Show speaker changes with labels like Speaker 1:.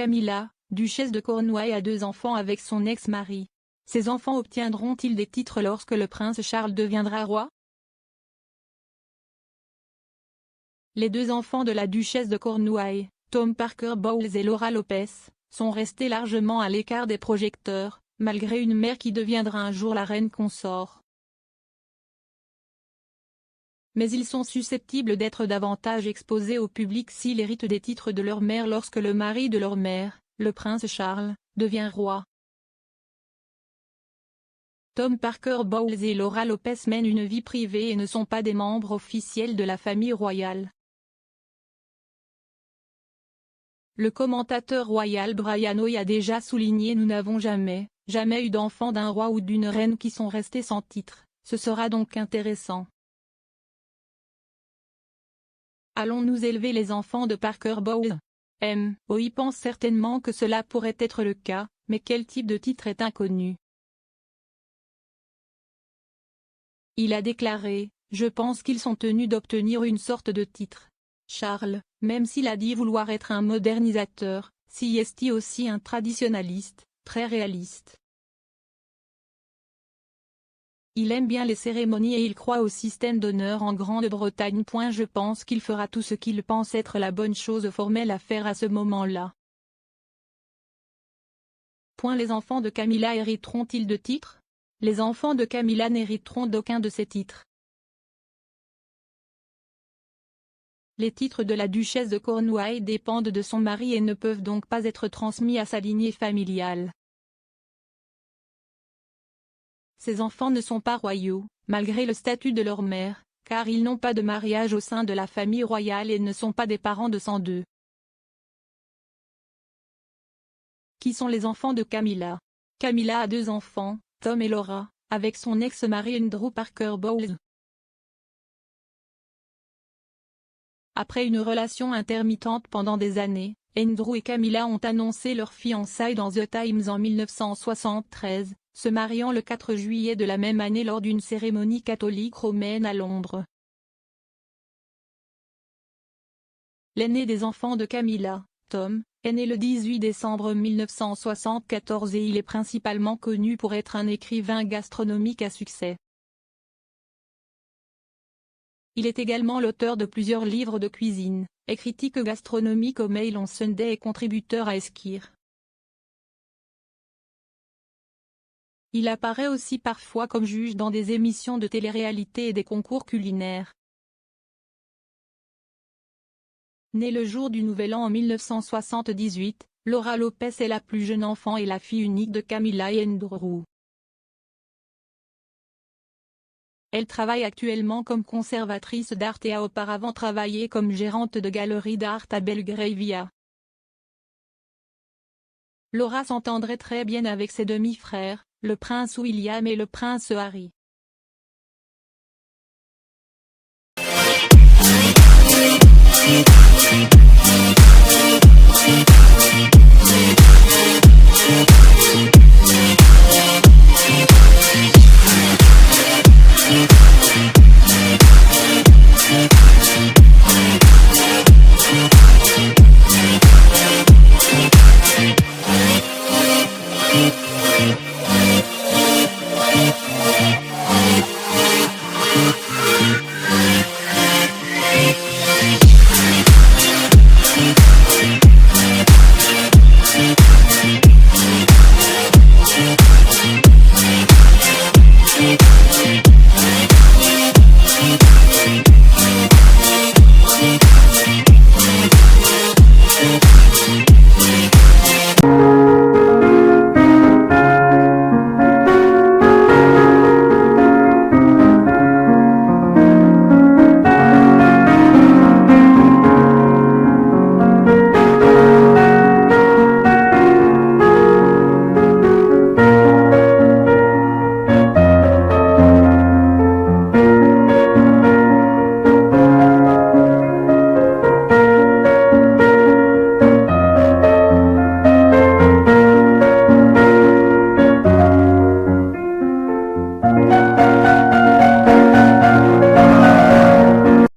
Speaker 1: Camilla, duchesse de Cornouailles, a 2 enfants avec son ex-mari. Ces enfants obtiendront-ils des titres lorsque le prince Charles deviendra roi? Les 2 enfants de la duchesse de Cornouailles, Tom Parker Bowles et Laura Lopez, sont restés largement à l'écart des projecteurs, malgré une mère qui deviendra un jour la reine consort. Mais ils sont susceptibles d'être davantage exposés au public s'ils héritent des titres de leur mère lorsque le mari de leur mère, le prince Charles, devient roi. Tom Parker Bowles et Laura Lopez mènent une vie privée et ne sont pas des membres officiels de la famille royale. Le commentateur royal Brian Hoy a déjà souligné: nous n'avons jamais eu d'enfants d'un roi ou d'une reine qui sont restés sans titre, ce sera donc intéressant. Allons-nous élever les enfants de Parker Bowles? Hoy pense certainement que cela pourrait être le cas, mais quel type de titre est inconnu. Il a déclaré: je pense qu'ils sont tenus d'obtenir une sorte de titre. Charles, même s'il a dit vouloir être un modernisateur, s'y est aussi un traditionnaliste, très réaliste. Il aime bien les cérémonies et il croit au système d'honneur en Grande-Bretagne. Je pense qu'il fera tout ce qu'il pense être la bonne chose formelle à faire à ce moment-là. Les enfants de Camilla hériteront-ils de titres? Les enfants de Camilla n'hériteront d'aucun de ces titres. Les titres de la duchesse de Cornouailles dépendent de son mari et ne peuvent donc pas être transmis à sa lignée familiale. Ces enfants ne sont pas royaux, malgré le statut de leur mère, car ils n'ont pas de mariage au sein de la famille royale et ne sont pas des parents de sang d'eux. Qui sont les enfants de Camilla? Camilla a 2 enfants, Tom et Laura, avec son ex-mari Andrew Parker Bowles. Après une relation intermittente pendant des années, Andrew et Camilla ont annoncé leur fiançailles dans The Times en 1973, se mariant le 4 juillet de la même année lors d'une cérémonie catholique romaine à Londres. L'aîné des enfants de Camilla, Tom, est né le 18 décembre 1974 et il est principalement connu pour être un écrivain gastronomique à succès. Il est également l'auteur de plusieurs livres de cuisine, et critique gastronomique au Mail on Sunday et contributeur à Esquire. Il apparaît aussi parfois comme juge dans des émissions de télé-réalité et des concours culinaires. Née le jour du Nouvel An en 1978, Laura Lopez est la plus jeune enfant et la fille unique de Camilla et Andrew. Elle travaille actuellement comme conservatrice d'art et a auparavant travaillé comme gérante de galerie d'art à Belgravia. Laura s'entendrait très bien avec ses demi-frères, le prince William et le prince Harry.